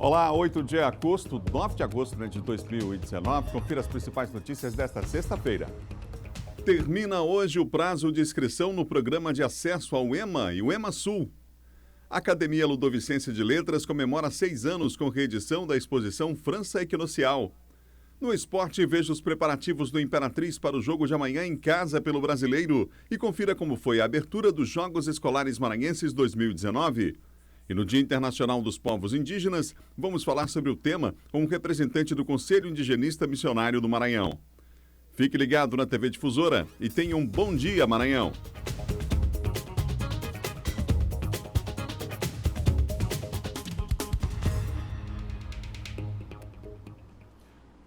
Olá, 8 de agosto, 9 de agosto de 2019. Confira as principais notícias desta sexta-feira. Termina hoje o prazo de inscrição no programa de acesso ao EMA e o EMA Sul. A Academia Ludovicense de Letras comemora 6 anos com reedição da exposição França Equinocial. No esporte, veja os preparativos do Imperatriz para o jogo de amanhã em casa pelo Brasileiro e confira como foi a abertura dos Jogos Escolares Maranhenses 2019. E no Dia Internacional dos Povos Indígenas, vamos falar sobre o tema com um representante do Conselho Indigenista Missionário do Maranhão. Fique ligado na TV Difusora e tenha um bom dia, Maranhão!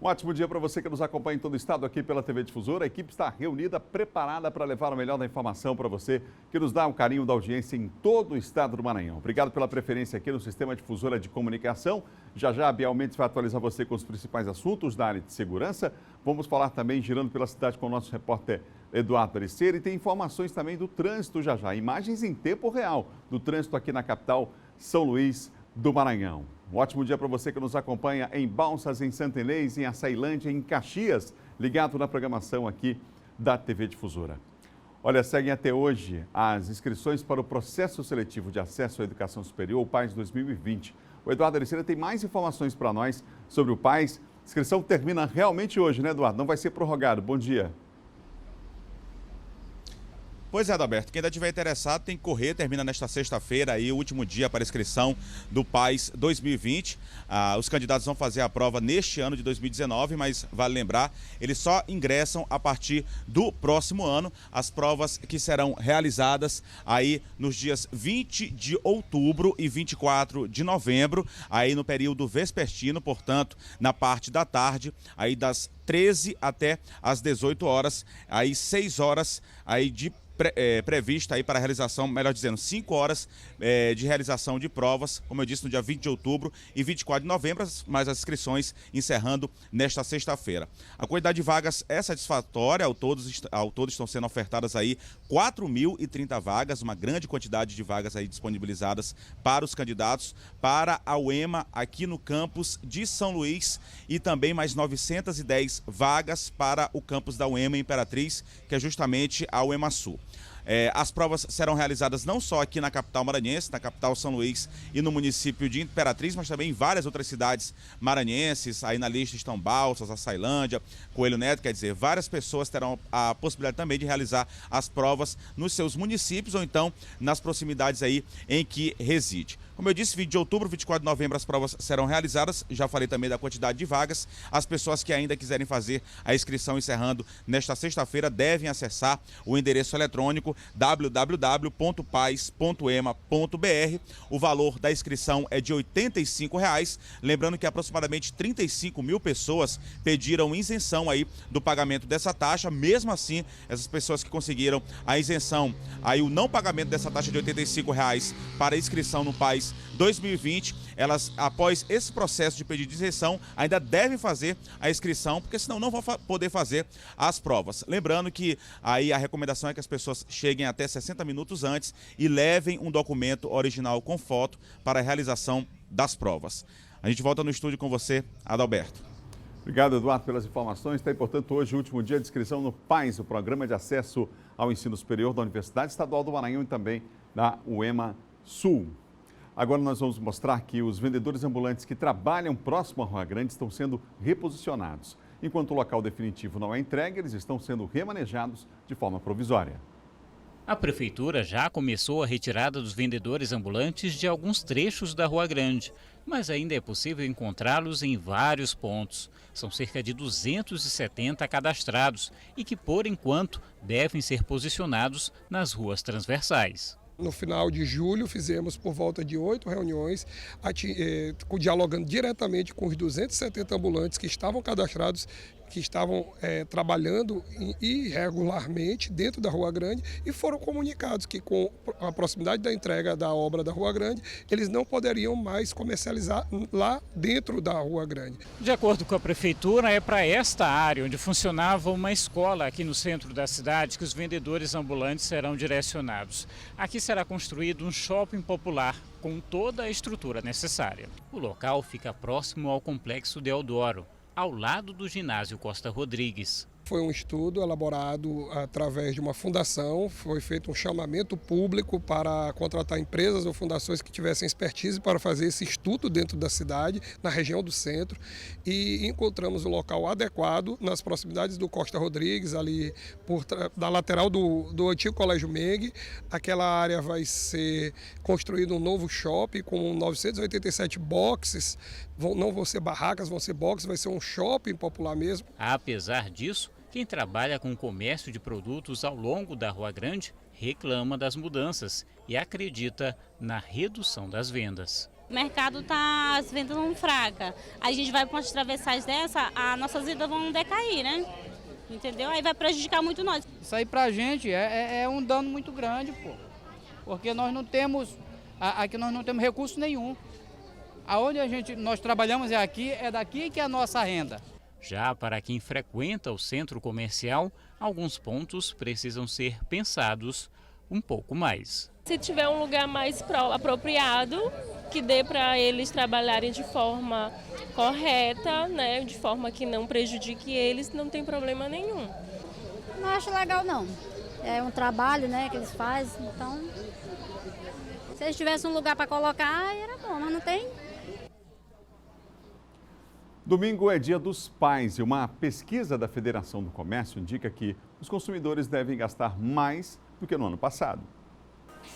Um ótimo dia para você que nos acompanha em todo o estado aqui pela TV Difusora. A equipe está reunida, preparada para levar o melhor da informação para você, que nos dá um carinho da audiência em todo o estado do Maranhão. Obrigado pela preferência aqui no Sistema Difusora de Comunicação. Já a Biel Mendes vai atualizar você com os principais assuntos da área de segurança. Vamos falar também, girando pela cidade, com o nosso repórter Eduardo Ariceira. E tem informações também do trânsito já. Imagens em tempo real do trânsito aqui na capital, São Luís do Maranhão. Um ótimo dia para você que nos acompanha em Balsas, em Santa Inês, em Açailândia, em Caxias, ligado na programação aqui da TV Difusora. Olha, seguem até hoje as inscrições para o processo seletivo de acesso à educação superior, o PAES 2020. O Eduardo Ariceira tem mais informações para nós sobre o PAES. A inscrição termina realmente hoje, né, Eduardo? Não vai ser prorrogado. Bom dia. Pois é, Adalberto, quem ainda estiver interessado tem que correr, termina nesta sexta-feira aí o último dia para inscrição do PAES 2020. Os candidatos vão fazer a prova neste ano de 2019, mas vale lembrar, eles só ingressam a partir do próximo ano. As provas que serão realizadas aí nos dias 20 de outubro e 24 de novembro, aí no período vespertino, portanto, na parte da tarde, aí das 13 até as 18 horas, aí 6 horas aí de prevista aí para a realização, melhor dizendo, 5 horas de realização de provas, como eu disse, no dia 20 de outubro e 24 de novembro, mas as inscrições encerrando nesta sexta-feira. A quantidade de vagas é satisfatória, ao todo estão sendo ofertadas aí 4.030 vagas, uma grande quantidade de vagas aí disponibilizadas para os candidatos, para a UEMA aqui no campus de São Luís e também mais 910 vagas para o campus da UEMA Imperatriz, que é justamente a UEMA Sul. As provas serão realizadas não só aqui na capital maranhense, na capital São Luís e no município de Imperatriz, mas também em várias outras cidades maranhenses. Aí na lista estão Balsas, Açailândia, Coelho Neto, quer dizer, várias pessoas terão a possibilidade também de realizar as provas nos seus municípios ou então nas proximidades aí em que reside. Como eu disse, 20 de outubro, 24 de novembro as provas serão realizadas. Já falei também da quantidade de vagas. As pessoas que ainda quiserem fazer a inscrição encerrando nesta sexta-feira devem acessar o endereço eletrônico www.pais.ema.br. O valor da inscrição é de R$ 85. Lembrando que aproximadamente 35 mil pessoas pediram isenção aí do pagamento dessa taxa. Mesmo assim, essas pessoas que conseguiram a isenção, aí o não pagamento dessa taxa de R$ 85 para a inscrição no PAES 2020, elas, após esse processo de pedido de isenção, ainda devem fazer a inscrição, porque senão não vão poder fazer as provas. Lembrando que aí a recomendação é que as pessoas cheguem até 60 minutos antes e levem um documento original com foto para a realização das provas. A gente volta no estúdio com você, Adalberto. Obrigado, Eduardo, pelas informações. Está, portanto, hoje o último dia de inscrição no PAES, o Programa de Acesso ao Ensino Superior da Universidade Estadual do Maranhão e também da UEMA Sul. Agora nós vamos mostrar que os vendedores ambulantes que trabalham próximo à Rua Grande estão sendo reposicionados. Enquanto o local definitivo não é entregue, eles estão sendo remanejados de forma provisória. A prefeitura já começou a retirada dos vendedores ambulantes de alguns trechos da Rua Grande, mas ainda é possível encontrá-los em vários pontos. São cerca de 270 cadastrados e que, por enquanto, devem ser posicionados nas ruas transversais. No final de julho, fizemos por volta de 8 reuniões, dialogando diretamente com os 270 ambulantes que estavam cadastrados que estavam trabalhando irregularmente dentro da Rua Grande e foram comunicados que com a proximidade da entrega da obra da Rua Grande, eles não poderiam mais comercializar lá dentro da Rua Grande. De acordo com a prefeitura, é para esta área onde funcionava uma escola aqui no centro da cidade que os vendedores ambulantes serão direcionados. Aqui será construído um shopping popular com toda a estrutura necessária. O local fica próximo ao Complexo Deodoro, ao lado do ginásio Costa Rodrigues. Foi um estudo elaborado através de uma fundação, foi feito um chamamento público para contratar empresas ou fundações que tivessem expertise para fazer esse estudo dentro da cidade, na região do centro, e encontramos o local adequado nas proximidades do Costa Rodrigues, ali da lateral do antigo Colégio Meng. Aquela área vai ser construído um novo shopping com 987 boxes, não vão ser barracas, vão ser boxes, vai ser um shopping popular mesmo. Apesar disso, quem trabalha com o comércio de produtos ao longo da Rua Grande reclama das mudanças e acredita na redução das vendas. O mercado as vendas estão fracas. A gente vai para umas travessagens dessa, as nossas vendas vão decair, né? Entendeu? Aí vai prejudicar muito nós. Isso aí pra gente é um dano muito grande, pô. Porque nós não temos, aqui nós não temos recurso nenhum. Aonde nós trabalhamos é daqui que é a nossa renda. Já para quem frequenta o centro comercial, alguns pontos precisam ser pensados um pouco mais. Se tiver um lugar mais apropriado, que dê para eles trabalharem de forma correta, né, de forma que não prejudique eles, não tem problema nenhum. Não acho legal não. É um trabalho, né, que eles fazem, então se eles tivessem um lugar para colocar, era bom, mas não tem. Domingo é Dia dos Pais e uma pesquisa da Federação do Comércio indica que os consumidores devem gastar mais do que no ano passado.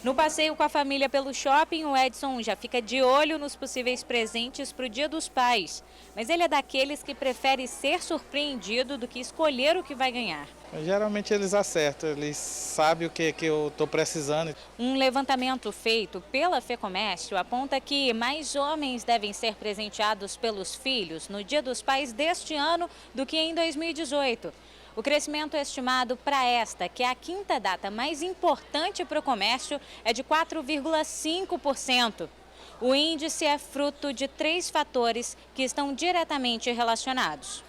No passeio com a família pelo shopping, o Edson já fica de olho nos possíveis presentes para o Dia dos Pais. Mas ele é daqueles que prefere ser surpreendido do que escolher o que vai ganhar. Geralmente eles acertam, eles sabem o que eu estou precisando. Um levantamento feito pela FEComércio aponta que mais homens devem ser presenteados pelos filhos no Dia dos Pais deste ano do que em 2018. O crescimento estimado para esta, que é a quinta data mais importante para o comércio, é de 4,5%. O índice é fruto de 3 fatores que estão diretamente relacionados.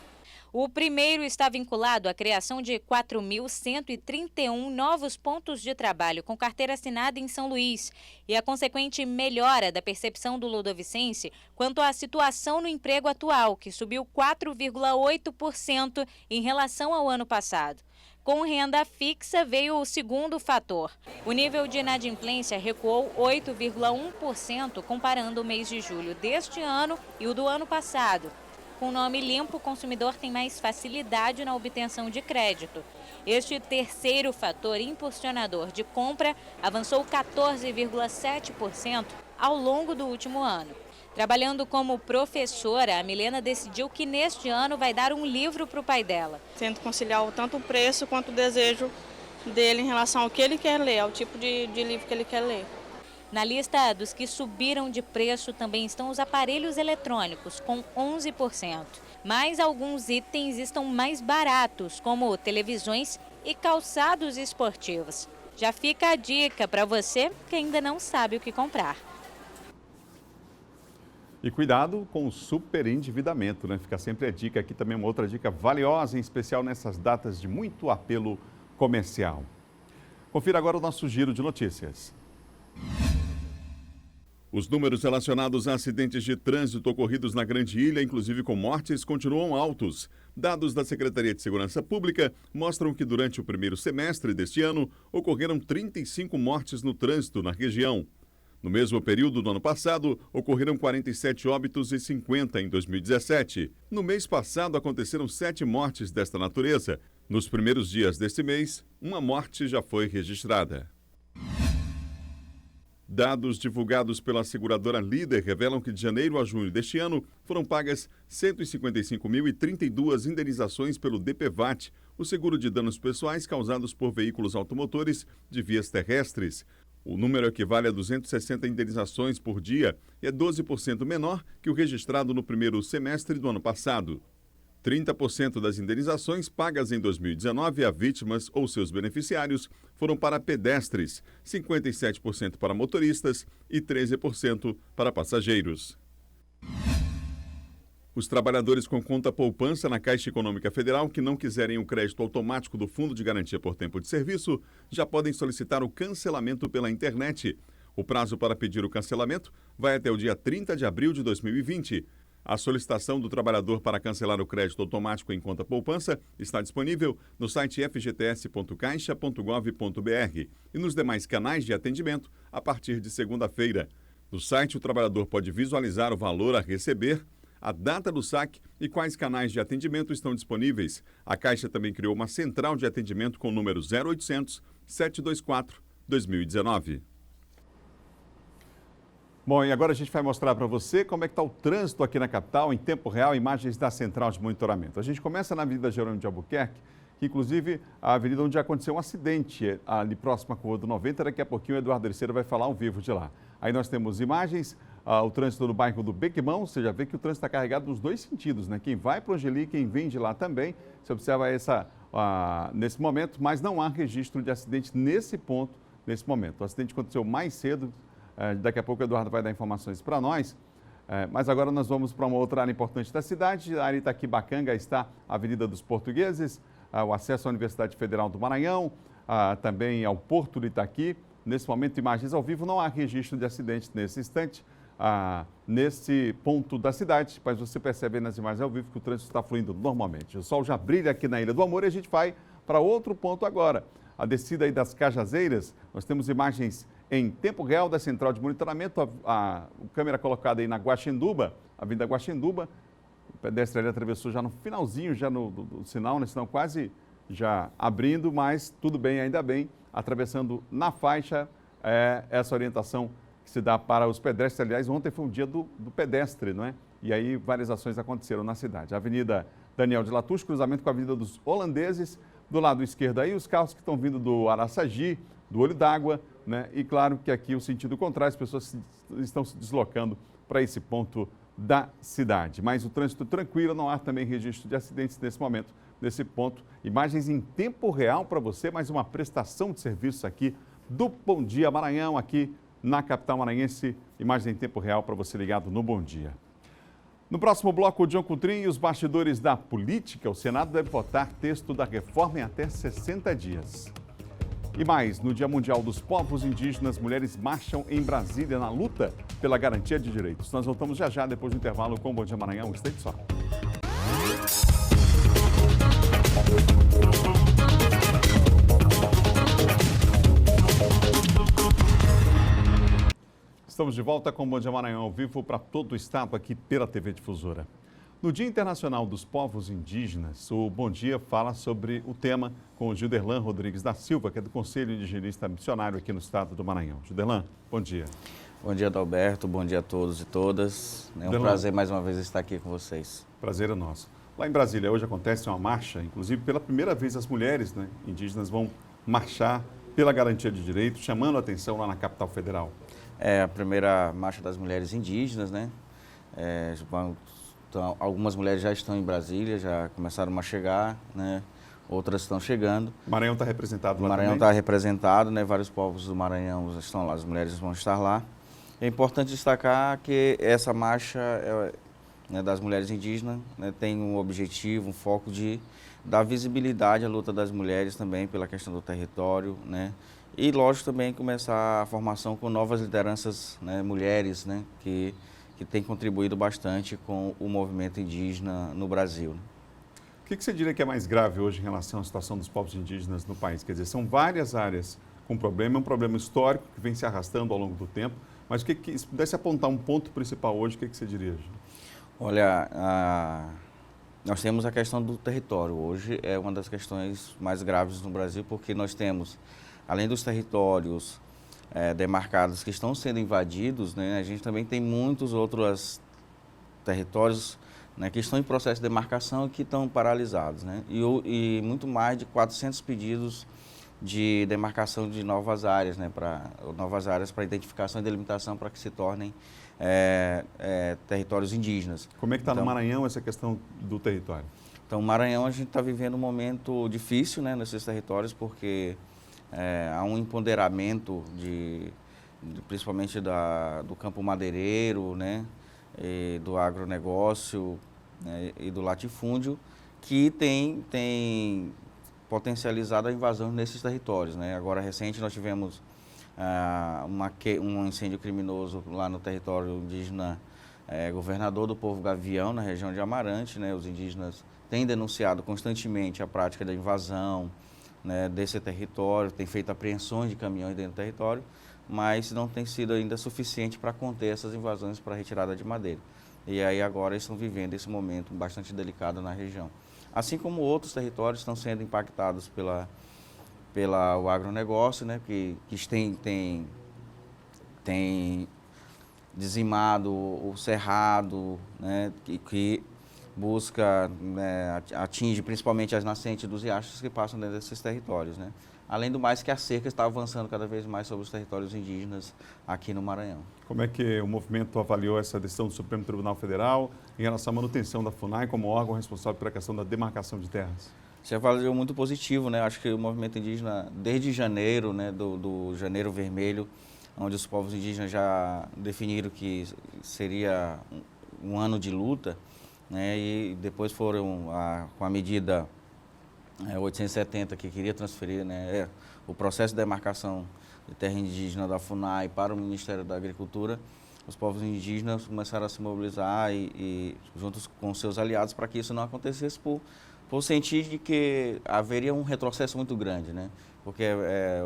O primeiro está vinculado à criação de 4.131 novos pontos de trabalho com carteira assinada em São Luís e a consequente melhora da percepção do ludovicense quanto à situação no emprego atual, que subiu 4,8% em relação ao ano passado. Com renda fixa veio o segundo fator. O nível de inadimplência recuou 8,1% comparando o mês de julho deste ano e o do ano passado. Com nome limpo, o consumidor tem mais facilidade na obtenção de crédito. Este terceiro fator impulsionador de compra avançou 14,7% ao longo do último ano. Trabalhando como professora, a Milena decidiu que neste ano vai dar um livro para o pai dela. Tento conciliar tanto o preço quanto o desejo dele em relação ao que ele quer ler, ao tipo de livro que ele quer ler. Na lista dos que subiram de preço também estão os aparelhos eletrônicos, com 11%. Mas alguns itens estão mais baratos, como televisões e calçados esportivos. Já fica a dica para você que ainda não sabe o que comprar. E cuidado com o superendividamento, né? Fica sempre a dica aqui também, uma outra dica valiosa, em especial nessas datas de muito apelo comercial. Confira agora o nosso giro de notícias. Os números relacionados a acidentes de trânsito ocorridos na Grande Ilha, inclusive com mortes, continuam altos. Dados da Secretaria de Segurança Pública mostram que durante o primeiro semestre deste ano, ocorreram 35 mortes no trânsito na região. No mesmo período do ano passado, ocorreram 47 óbitos e 50 em 2017. No mês passado, aconteceram 7 mortes desta natureza. Nos primeiros dias deste mês, uma morte já foi registrada. Dados divulgados pela seguradora Líder revelam que de janeiro a junho deste ano foram pagas 155.032 indenizações pelo DPVAT, o seguro de danos pessoais causados por veículos automotores de vias terrestres. O número equivale a 260 indenizações por dia e é 12% menor que o registrado no primeiro semestre do ano passado. 30% das indenizações pagas em 2019 a vítimas ou seus beneficiários foram para pedestres, 57% para motoristas e 13% para passageiros. Os trabalhadores com conta poupança na Caixa Econômica Federal que não quiserem o crédito automático do Fundo de Garantia por Tempo de Serviço já podem solicitar o cancelamento pela internet. O prazo para pedir o cancelamento vai até o dia 30 de abril de 2020. A solicitação do trabalhador para cancelar o crédito automático em conta poupança está disponível no site fgts.caixa.gov.br e nos demais canais de atendimento a partir de segunda-feira. No site, o trabalhador pode visualizar o valor a receber, a data do saque e quais canais de atendimento estão disponíveis. A Caixa também criou uma central de atendimento com o número 0800 724 2019. Bom, e agora a gente vai mostrar para você como é que está o trânsito aqui na capital, em tempo real, imagens da central de monitoramento. A gente começa na Avenida Jerônimo de Albuquerque, que inclusive a avenida onde aconteceu um acidente, ali próximo à Rua do 90, daqui a pouquinho o Eduardo Ericeira vai falar ao vivo de lá. Aí nós temos imagens, o trânsito no bairro do Bequimão, você já vê que o trânsito está carregado nos dois sentidos, né? Quem vai para o Angeli, quem vem de lá também, você observa nesse momento, mas não há registro de acidente nesse ponto, nesse momento. O acidente aconteceu mais cedo. Daqui a pouco o Eduardo vai dar informações para nós, mas agora nós vamos para uma outra área importante da cidade. A área Itaquibacanga está a Avenida dos Portugueses, o acesso à Universidade Federal do Maranhão, também ao Porto do Itaqui. Nesse momento, imagens ao vivo, não há registro de acidente nesse instante, nesse ponto da cidade, mas você percebe nas imagens ao vivo que o trânsito está fluindo normalmente. O sol já brilha aqui na Ilha do Amor e a gente vai para outro ponto agora. A descida aí das Cajazeiras, nós temos imagens em tempo real da central de monitoramento, a câmera colocada aí na Guaxinduba, Avenida Guaxinduba, o pedestre ali atravessou já no finalzinho, já do sinal, né? Sinal quase já abrindo, mas tudo bem, ainda bem, atravessando na faixa, essa orientação que se dá para os pedestres. Aliás, ontem foi um dia do pedestre, não é? E aí várias ações aconteceram na cidade. A Avenida Daniel de Latouche, cruzamento com a Avenida dos Holandeses, do lado esquerdo aí os carros que estão vindo do Araçagi, do Olho d'Água, né? E claro que aqui o sentido contrário, as pessoas estão se deslocando para esse ponto da cidade. Mas o trânsito tranquilo, não há também registro de acidentes nesse momento, nesse ponto. Imagens em tempo real para você, mais uma prestação de serviços aqui do Bom Dia Maranhão, aqui na capital maranhense. Imagens em tempo real para você ligado no Bom Dia. No próximo bloco, o John Coutrin e os bastidores da política. O Senado deve votar texto da reforma em até 60 dias. E mais, no Dia Mundial dos Povos Indígenas, mulheres marcham em Brasília na luta pela garantia de direitos. Nós voltamos já depois do intervalo com o Bom Dia Maranhão. Esteja só. Estamos de volta com o Bom Dia Maranhão ao vivo para todo o estado aqui pela TV Difusora. No Dia Internacional dos Povos Indígenas, o Bom Dia fala sobre o tema com o Gilderlan Rodrigues da Silva, que é do Conselho Indigenista Missionário aqui no estado do Maranhão. Gilderlan, bom dia. Bom dia, Adalberto. Bom dia a todos e todas. É um prazer mais uma vez estar aqui com vocês. Prazer é nosso. Lá em Brasília hoje acontece uma marcha, inclusive pela primeira vez as mulheres, né, indígenas vão marchar pela garantia de direitos, chamando a atenção lá na capital federal. É a primeira marcha das mulheres indígenas, né? Então, algumas mulheres já estão em Brasília, já começaram a chegar, né? Outras estão chegando. O Maranhão está representado lá também? O Maranhão está representado, né? Vários povos do Maranhão estão lá, as mulheres vão estar lá. É importante destacar que essa marcha das mulheres indígenas, né, tem um objetivo, um foco de dar visibilidade à luta das mulheres também pela questão do território, né? E, lógico, também começar a formação com novas lideranças, né, mulheres, né, que tem contribuído bastante com o movimento indígena no Brasil. O que você diria que é mais grave hoje em relação à situação dos povos indígenas no país? Quer dizer, são várias áreas com problema, é um problema histórico que vem se arrastando ao longo do tempo, mas se pudesse apontar um ponto principal hoje, o que você diria, Gil? Olha, nós temos a questão do território. Hoje é uma das questões mais graves no Brasil, porque nós temos, além dos territórios demarcados que estão sendo invadidos, né, a gente também tem muitos outros territórios, né, que estão em processo de demarcação e que estão paralisados, né, e muito mais de 400 pedidos de demarcação de novas áreas, né, para identificação e delimitação para que se tornem territórios indígenas. Como é que está no Maranhão essa questão do território? Então, o Maranhão, a gente está vivendo um momento difícil, né, nesses territórios, porque há um empoderamento principalmente do campo madeireiro, né, e do agronegócio, né, e do latifúndio, que tem potencializado a invasão nesses territórios, né. Agora, recente, nós tivemos um incêndio criminoso lá no território indígena Governador do Povo Gavião, na região de Amarante, né. Os indígenas têm denunciado constantemente a prática da invasão, né, desse território, tem feito apreensões de caminhões dentro do território, mas não tem sido ainda suficiente para conter essas invasões para retirada de madeira. E aí agora eles estão vivendo esse momento bastante delicado na região. Assim como outros territórios estão sendo impactados pelo agronegócio, né, que tem dizimado o cerrado, né, que busca, né, atinge principalmente as nascentes dos riachos que passam dentro desses territórios, né? Além do mais que a cerca está avançando cada vez mais sobre os territórios indígenas aqui no Maranhão. Como é que o movimento avaliou essa decisão do Supremo Tribunal Federal em relação à manutenção da FUNAI como órgão responsável pela questão da demarcação de terras? Se avaliou muito positivo, né? Acho que o movimento indígena, desde janeiro, né, do Janeiro Vermelho, onde os povos indígenas já definiram que seria um ano de luta, né, e depois foram com a medida 870, que queria transferir, né, o processo de demarcação de terra indígena da FUNAI para o Ministério da Agricultura. Os povos indígenas começaram a se mobilizar e juntos com seus aliados para que isso não acontecesse por sentir de que haveria um retrocesso muito grande, né? Porque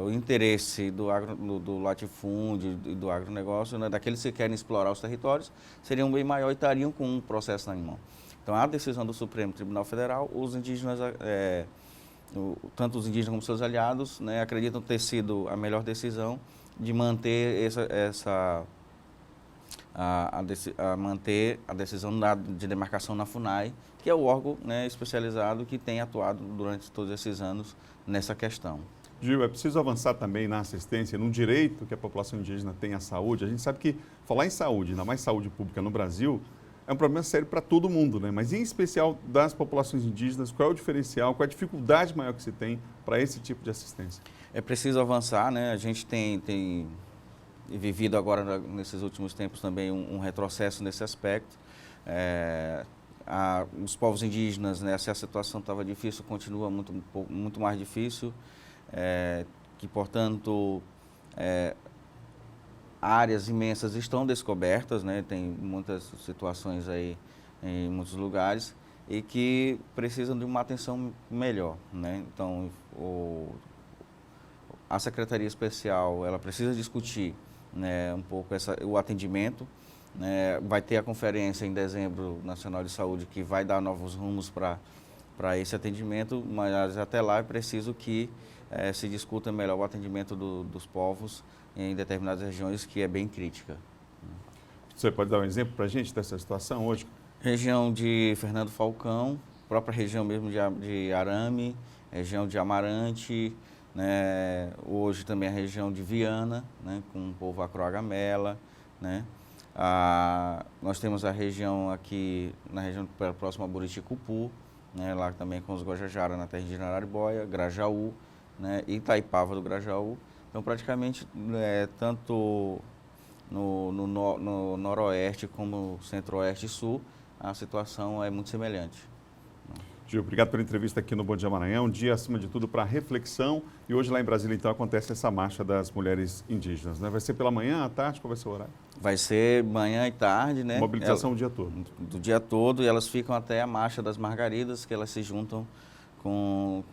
o interesse do latifúndio e do agronegócio, né, daqueles que querem explorar os territórios, seriam bem maior e estariam com um processo na mão. Então, a decisão do Supremo Tribunal Federal, os indígenas, tanto os indígenas como seus aliados, né, acreditam ter sido a melhor decisão de manter manter a decisão de demarcação na FUNAI, que é o órgão, né, especializado que tem atuado durante todos esses anos nessa questão. Gil, é preciso avançar também na assistência, num direito que a população indígena tem à saúde. A gente sabe que falar em saúde, ainda mais saúde pública no Brasil, é um problema sério para todo mundo, né? Mas em especial das populações indígenas, qual é o diferencial, qual é a dificuldade maior que se tem para esse tipo de assistência? É preciso avançar, né? A gente tem vivido agora, nesses últimos tempos, também um retrocesso nesse aspecto. Os povos indígenas, né, se a situação estava difícil, continua muito mais difícil, que, portanto, áreas imensas estão descobertas, né, tem muitas situações aí em muitos lugares e que precisam de uma atenção melhor, né? Então, a Secretaria Especial, ela precisa discutir, né, um pouco o atendimento, né? Vai ter a conferência em dezembro Nacional de Saúde que vai dar novos rumos para esse atendimento, mas até lá é preciso que se discuta melhor o atendimento dos povos em determinadas regiões, que é bem crítica. Você pode dar um exemplo para a gente dessa situação hoje? Região de Fernando Falcão, própria região mesmo de Arame, região de Amarante, né? Hoje também a região de Viana, né? Com o povo Acroagamela, né? Nós temos a região aqui, na região próxima a Buriticupu, né? Lá também com os Guajajara, na terra de Araribóia, Grajaú, né? E Itaipava do Grajaú. Então, praticamente, tanto no noroeste como centro-oeste e sul, a situação é muito semelhante. Gil, obrigado pela entrevista aqui no Bom Dia Maranhão. Um dia, acima de tudo, para reflexão. E hoje lá em Brasília, então, acontece essa marcha das mulheres indígenas, né? Vai ser pela manhã, à tarde? Qual vai ser o horário? Vai ser manhã e tarde, né? Mobilização o dia todo. Do dia todo, e elas ficam até a Marcha das Margaridas, que elas se juntam com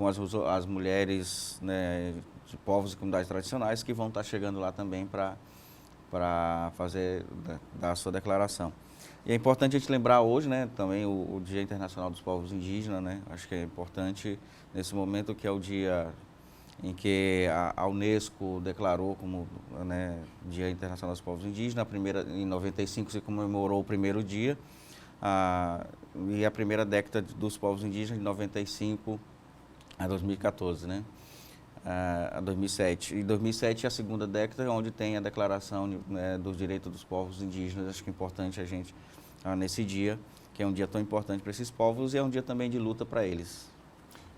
as mulheres, né, de povos e comunidades tradicionais que vão estar chegando lá também para dar a sua declaração. E é importante a gente lembrar hoje, né, também o Dia Internacional dos Povos Indígenas, né? Acho que é importante nesse momento, que é o dia em que a Unesco declarou como, né, Dia Internacional dos Povos Indígenas. Em 95 se comemorou o primeiro dia, e a primeira década dos povos indígenas de 95 a 2014, né? A 2007. Em 2007 é a segunda década, onde tem a declaração, né, dos direitos dos povos indígenas. Acho que é importante a gente nesse dia, que é um dia tão importante para esses povos e é um dia também de luta para eles.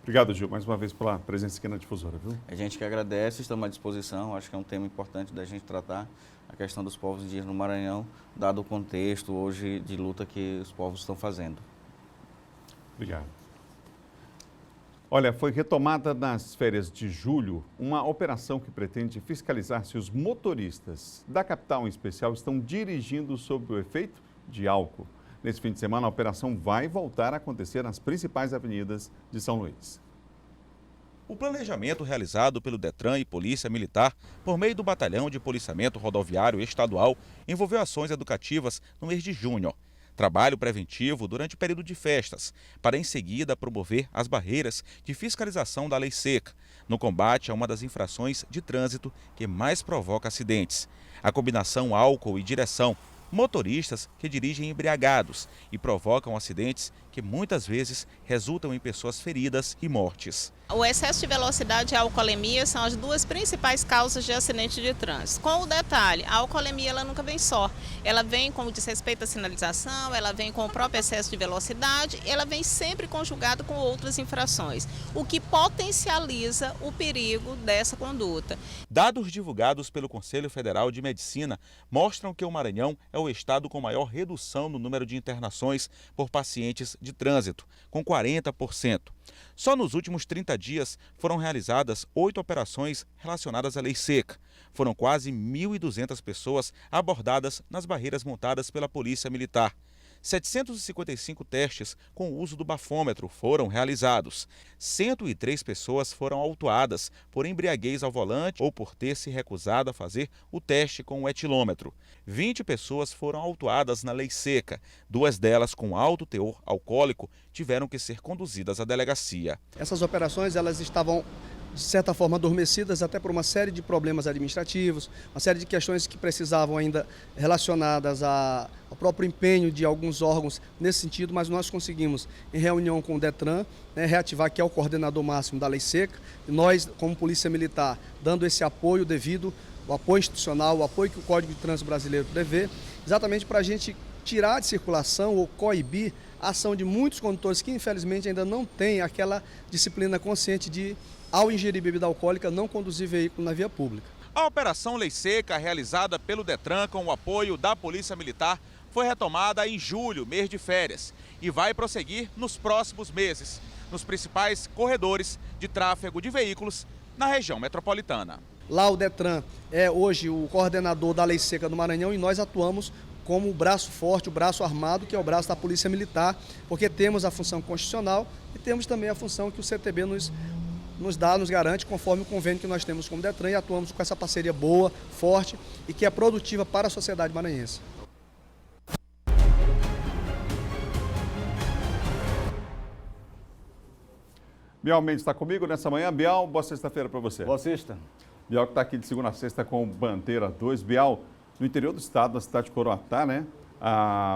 Obrigado, Gil, mais uma vez pela presença aqui na Difusora, viu? A gente que agradece, estamos à disposição, acho que é um tema importante da gente tratar, a questão dos povos indígenas no Maranhão, dado o contexto hoje de luta que os povos estão fazendo. Obrigado. Olha, foi retomada nas férias de julho uma operação que pretende fiscalizar se os motoristas da capital em especial estão dirigindo sob o efeito de álcool. Nesse fim de semana, a operação vai voltar a acontecer nas principais avenidas de São Luís. O planejamento realizado pelo Detran e Polícia Militar, por meio do Batalhão de Policiamento Rodoviário Estadual, envolveu ações educativas no mês de junho. Trabalho preventivo durante o período de festas, para em seguida promover as barreiras de fiscalização da lei seca, no combate a uma das infrações de trânsito que mais provoca acidentes. A combinação álcool e direção, motoristas que dirigem embriagados e provocam acidentes que muitas vezes resultam em pessoas feridas e mortes. O excesso de velocidade e a alcoolemia são as duas principais causas de acidente de trânsito. Com o detalhe, a alcoolemia ela nunca vem só. Ela vem com o desrespeito à sinalização, ela vem com o próprio excesso de velocidade, ela vem sempre conjugada com outras infrações, o que potencializa o perigo dessa conduta. Dados divulgados pelo Conselho Federal de Medicina mostram que o Maranhão é o estado com maior redução no número de internações por pacientes de trânsito, com 40%. Só nos últimos 30 dias foram realizadas 8 operações relacionadas à lei seca. Foram quase 1.200 pessoas abordadas nas barreiras montadas pela Polícia Militar. 755 testes com o uso do bafômetro foram realizados. 103 pessoas foram autuadas por embriaguez ao volante ou por ter se recusado a fazer o teste com o etilômetro. 20 pessoas foram autuadas na lei seca. 2 delas com alto teor alcoólico tiveram que ser conduzidas à delegacia. Essas operações elas estavam de certa forma adormecidas até por uma série de problemas administrativos, uma série de questões que precisavam ainda relacionadas ao próprio empenho de alguns órgãos nesse sentido, mas nós conseguimos, em reunião com o Detran, reativar, que é o coordenador máximo da lei seca, e nós, como Polícia Militar, dando esse apoio devido, o apoio institucional, o apoio que o Código de Trânsito Brasileiro prevê, exatamente para a gente tirar de circulação ou coibir a ação de muitos condutores que infelizmente ainda não têm aquela disciplina consciente de, ao ingerir bebida alcoólica, não conduzir veículo na via pública. A Operação Lei Seca, realizada pelo Detran com o apoio da Polícia Militar, foi retomada em julho, mês de férias, e vai prosseguir nos próximos meses, nos principais corredores de tráfego de veículos na região metropolitana. Lá o Detran é hoje o coordenador da Lei Seca do Maranhão e nós atuamos como o braço forte, o braço armado, que é o braço da Polícia Militar, porque temos a função constitucional e temos também a função que o CTB nos garante, conforme o convênio que nós temos com o Detran, e atuamos com essa parceria boa, forte e que é produtiva para a sociedade maranhense. Bial Mendes está comigo nessa manhã. Bial, boa sexta-feira para você. Boa sexta. Bial que está aqui de segunda a sexta com o Bandeira 2. Bial, no interior do estado, na cidade de Coroatá, né?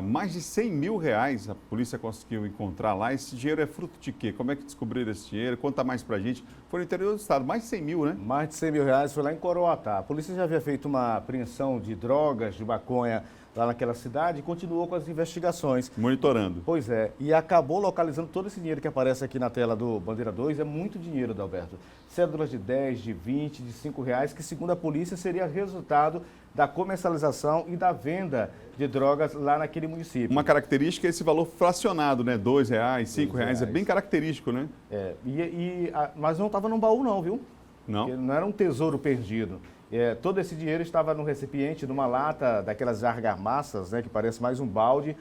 Mais de R$100 mil a polícia conseguiu encontrar lá. Esse dinheiro é fruto de quê? Como é que descobriram esse dinheiro? Conta mais pra gente. Foi no interior do estado, mais de 100 mil, né? Mais de R$100 mil foi lá em Coroatá. A polícia já havia feito uma apreensão de drogas, de maconha lá naquela cidade e continuou com as investigações. Monitorando. Pois é, e acabou localizando todo esse dinheiro que aparece aqui na tela do Bandeira 2. É muito dinheiro, Adalberto. Cédulas de 10, de 20, de R$5, que segundo a polícia seria resultado da comercialização e da venda de drogas lá naquele município. Uma característica é esse valor fracionado, né? R$2, R$5, é bem característico, né? Mas não estava num baú não, viu? Não? Porque não era um tesouro perdido. Todo esse dinheiro estava no recipiente, numa lata daquelas argamassas, né, que parece mais um balde,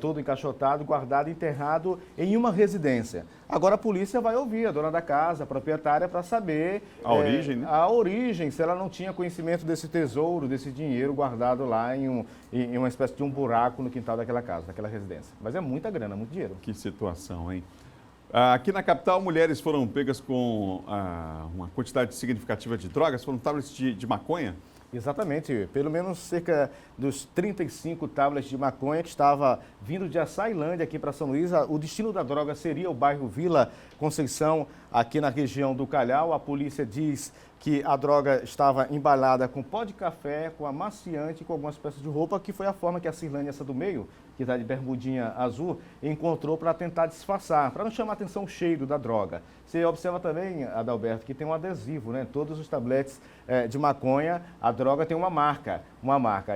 todo encaixotado, guardado, enterrado em uma residência. Agora a polícia vai ouvir a dona da casa, a proprietária, para saber a origem, né? A origem, se ela não tinha conhecimento desse tesouro, desse dinheiro guardado lá em uma espécie de um buraco no quintal daquela casa, daquela residência. Mas é muita grana, muito dinheiro. Que situação, hein? Aqui na capital, mulheres foram pegas com uma quantidade significativa de drogas, foram tablets de maconha? Exatamente, pelo menos cerca dos 35 tablets de maconha que estava vindo de Açailândia aqui para São Luís. O destino da droga seria o bairro Vila Conceição, aqui na região do Calhau. A polícia diz que a droga estava embalada com pó de café, com amaciante e com algumas peças de roupa, que foi a forma que a Cirlane, essa do meio, que está de bermudinha azul, encontrou para tentar disfarçar, para não chamar a atenção o cheiro da droga. Você observa também, Adalberto, que tem um adesivo, né? Todos os tabletes de maconha, a droga tem uma marca.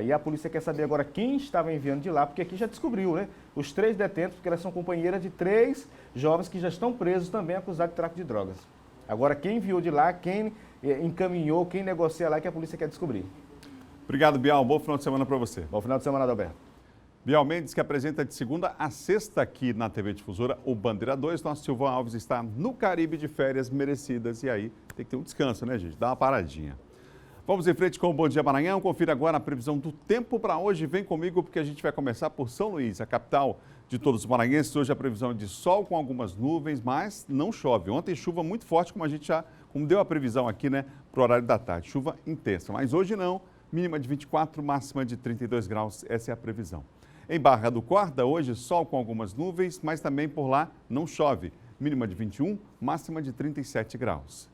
E a polícia quer saber agora quem estava enviando de lá, porque aqui já descobriu, né? Os 3 detentos, porque elas são companheiras de 3 jovens que já estão presos também acusados de tráfico de drogas. Agora, quem enviou de lá, quem encaminhou, quem negocia lá, que a polícia quer descobrir. Obrigado, Bial. Bom final de semana para você. Bom final de semana, Adalberto. Bial Mendes, que apresenta de segunda a sexta aqui na TV Difusora, o Bandeira 2. Nosso Silvão Alves está no Caribe de férias merecidas. E aí tem que ter um descanso, né, gente? Dá uma paradinha. Vamos em frente com o Bom Dia Maranhão. Confira agora a previsão do tempo para hoje. Vem comigo porque a gente vai começar por São Luís, a capital de todos os maranhenses. Hoje a previsão é de sol com algumas nuvens, mas não chove. Ontem chuva muito forte, como deu a previsão aqui, né, para o horário da tarde. Chuva intensa, mas hoje não. Mínima de 24, máxima de 32 graus. Essa é a previsão. Em Barra do Corda, hoje sol com algumas nuvens, mas também por lá não chove. Mínima de 21, máxima de 37 graus.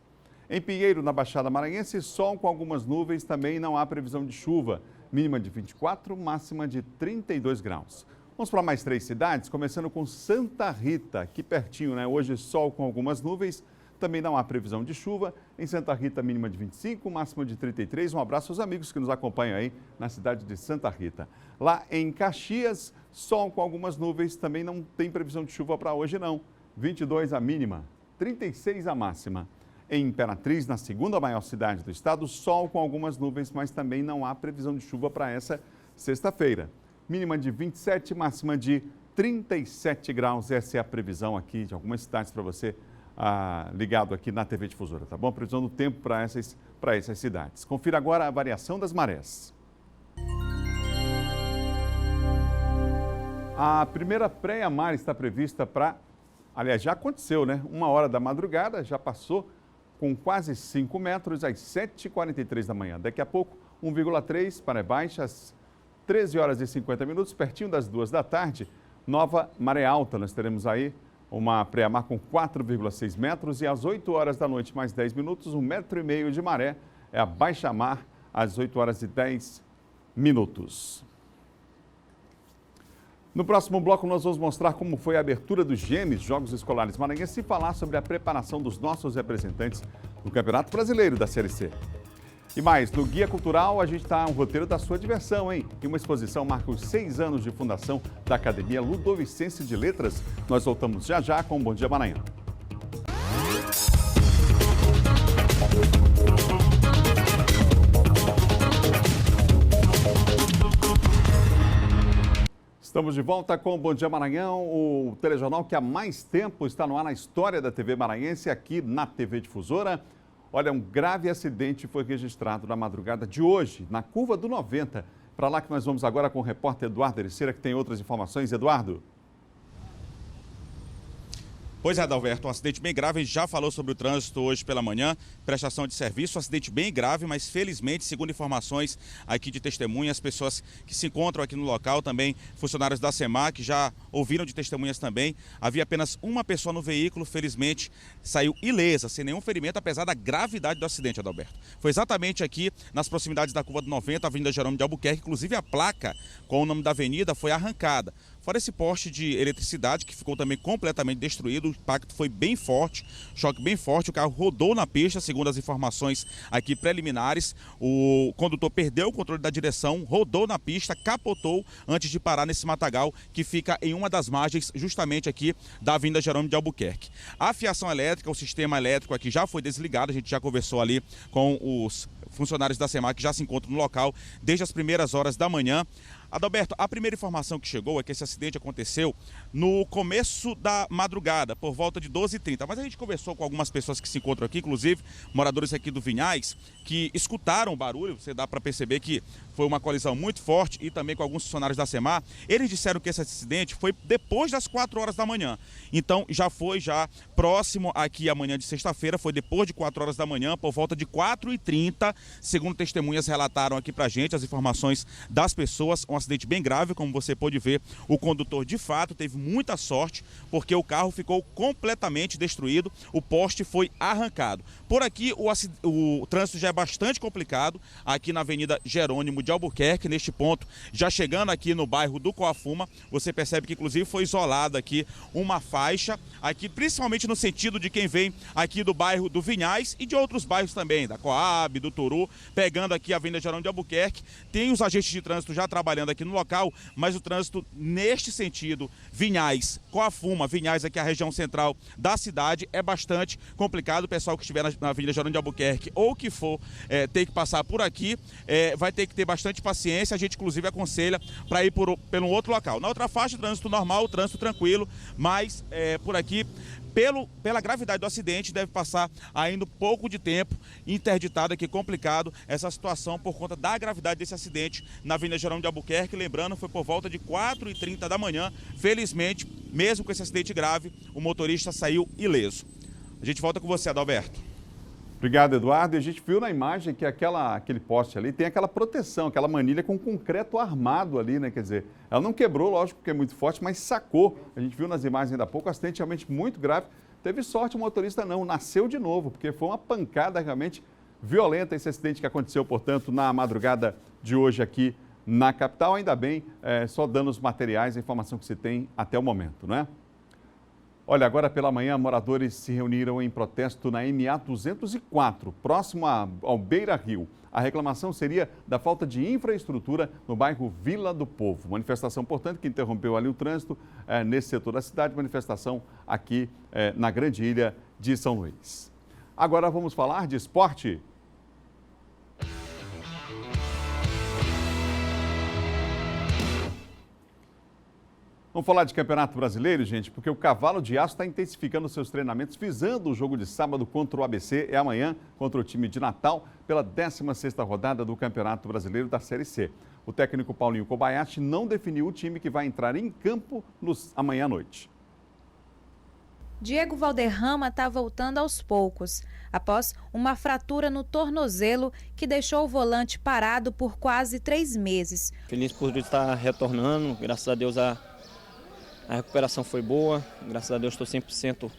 Em Pinheiro, na Baixada Maranhense, sol com algumas nuvens, também não há previsão de chuva. Mínima de 24, máxima de 32 graus. Vamos para mais 3 cidades, começando com Santa Rita, aqui pertinho, né? Hoje sol com algumas nuvens, também não há previsão de chuva. Em Santa Rita, mínima de 25, máxima de 33. Um abraço aos amigos que nos acompanham aí na cidade de Santa Rita. Lá em Caxias, sol com algumas nuvens, também não tem previsão de chuva para hoje não. 22 a mínima, 36 a máxima. Em Imperatriz, na segunda maior cidade do estado, sol com algumas nuvens, mas também não há previsão de chuva para essa sexta-feira. Mínima de 27, máxima de 37 graus. Essa é a previsão aqui de algumas cidades para você ligado aqui na TV Difusora, tá bom? Previsão do tempo para essas cidades. Confira agora a variação das marés. A primeira pré-mar está prevista para... Aliás, já aconteceu, né? 1h da madrugada, já passou com quase 5 metros às 7h43 da manhã. Daqui a pouco, 1,3 para baixa às 13h50, pertinho das 2 da tarde. Nova maré alta, nós teremos aí uma pré-mar com 4,6 metros e às 8 horas da noite, mais 10 minutos, 1,5 metro de maré. É a baixa mar às 8h10. No próximo bloco, nós vamos mostrar como foi a abertura dos GEMES, Jogos Escolares Maranhenses, e falar sobre a preparação dos nossos representantes no Campeonato Brasileiro da Série C. E mais, no Guia Cultural, a gente está um roteiro da sua diversão, hein? E uma exposição marca os 6 anos de fundação da Academia Ludovicense de Letras. Nós voltamos já já com o Bom Dia Maranhão. Estamos de volta com o Bom Dia Maranhão, o telejornal que há mais tempo está no ar na história da TV maranhense, aqui na TV Difusora. Olha, um grave acidente foi registrado na madrugada de hoje, na curva do 90. Para lá que nós vamos agora com o repórter Eduardo Ericeira, que tem outras informações. Eduardo. Pois é, Adalberto, um acidente bem grave, a gente já falou sobre o trânsito hoje pela manhã, prestação de serviço, um acidente bem grave, mas felizmente, segundo informações aqui de testemunhas, pessoas que se encontram aqui no local, também funcionários da SEMAC, já ouviram de testemunhas também, havia apenas uma pessoa no veículo, felizmente saiu ilesa, sem nenhum ferimento, apesar da gravidade do acidente, Adalberto. Foi exatamente aqui, nas proximidades da curva do 90, Avenida Jerônimo de Albuquerque, inclusive a placa com o nome da avenida foi arrancada. Fora esse poste de eletricidade que ficou também completamente destruído, o impacto foi bem forte, choque bem forte, o carro rodou na pista, segundo as informações aqui preliminares, o condutor perdeu o controle da direção, rodou na pista, capotou antes de parar nesse matagal que fica em uma das margens justamente aqui da Avenida Jerônimo de Albuquerque. A fiação elétrica, o sistema elétrico aqui já foi desligado, a gente já conversou ali com os funcionários da SEMAC que já se encontram no local desde as primeiras horas da manhã. Adalberto, a primeira informação que chegou é que esse acidente aconteceu no começo da madrugada, por volta de 12h30. Mas a gente conversou com algumas pessoas que se encontram aqui, inclusive moradores aqui do Vinhais, que escutaram o barulho. Você dá para perceber que foi uma colisão muito forte e também com alguns funcionários da SEMAR. Eles disseram que esse acidente foi depois das 4 horas da manhã. Então já foi próximo aqui amanhã de sexta-feira, foi depois de 4 horas da manhã, por volta de 4h30, segundo testemunhas relataram aqui pra gente as informações das pessoas. Um acidente bem grave, como você pôde ver. O condutor, de fato, teve muita sorte, porque o carro ficou completamente destruído, o poste foi arrancado. Por aqui, o trânsito já é bastante complicado, aqui na Avenida Jerônimo de Albuquerque, neste ponto, já chegando aqui no bairro do Coafuma, você percebe que, inclusive, foi isolada aqui uma faixa, aqui principalmente no sentido de quem vem aqui do bairro do Vinhais e de outros bairros também, da Coab, do Turu, pegando aqui a Avenida Jerônimo de Albuquerque. Tem os agentes de trânsito já trabalhando aqui no local, mas o trânsito neste sentido, Vinhais, Coafuma, Vinhais, aqui a região central da cidade, é bastante complicado. O pessoal que estiver na Avenida Jerônimo de Albuquerque ou que for ter que passar por aqui, vai ter que ter bastante paciência. A gente, inclusive, aconselha para ir pelo outro local. Na outra faixa, trânsito normal, trânsito tranquilo, mas por aqui, pela gravidade do acidente, deve passar ainda um pouco de tempo interditado aqui, complicado essa situação por conta da gravidade desse acidente na Avenida Jerônimo de Albuquerque. Lembrando, foi por volta de 4h30 da manhã. Felizmente, mesmo com esse acidente grave, o motorista saiu ileso. A gente volta com você, Adalberto. Obrigado, Eduardo. E a gente viu na imagem que aquele poste ali tem aquela proteção, aquela manilha com concreto armado ali, né? Quer dizer, ela não quebrou, lógico, porque é muito forte, mas sacou. A gente viu nas imagens ainda há pouco, acidente realmente muito grave. Teve sorte, o motorista não, nasceu de novo, porque foi uma pancada realmente violenta esse acidente que aconteceu, portanto, na madrugada de hoje aqui na capital. Ainda bem, só danos materiais, a informação que se tem até o momento, não é? Olha, agora pela manhã, moradores se reuniram em protesto na MA 204, próximo ao Beira Rio. A reclamação seria da falta de infraestrutura no bairro Vila do Povo. Manifestação, portanto, que interrompeu ali o trânsito nesse setor da cidade, manifestação aqui na grande ilha de São Luís. Agora vamos falar de esporte. Vamos falar de Campeonato Brasileiro, gente, porque o Cavalo de Aço está intensificando seus treinamentos visando o jogo de sábado contra o ABC. É amanhã contra o time de Natal pela 16ª rodada do Campeonato Brasileiro da Série C. O técnico Paulinho Kobayashi não definiu o time que vai entrar em campo amanhã à noite. Diego Valderrama está voltando aos poucos, após uma fratura no tornozelo que deixou o volante parado por quase 3 meses. Feliz por estar retornando, graças a Deus a recuperação foi boa, graças a Deus estou 100%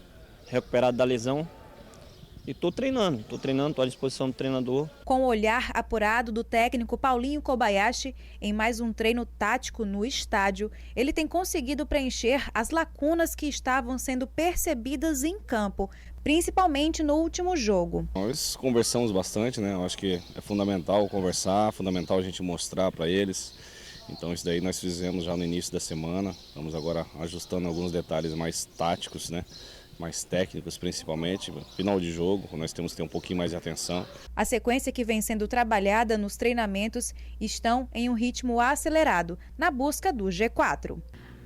recuperado da lesão e estou treinando, estou à disposição do treinador. Com o olhar apurado do técnico Paulinho Kobayashi em mais um treino tático no estádio, ele tem conseguido preencher as lacunas que estavam sendo percebidas em campo, principalmente no último jogo. Nós conversamos bastante, né? Eu acho que é fundamental conversar, fundamental a gente mostrar para eles. Então isso daí nós fizemos já no início da semana, estamos agora ajustando alguns detalhes mais táticos, né? Mais técnicos principalmente, final de jogo, nós temos que ter um pouquinho mais de atenção. A sequência que vem sendo trabalhada nos treinamentos estão em um ritmo acelerado, na busca do G4.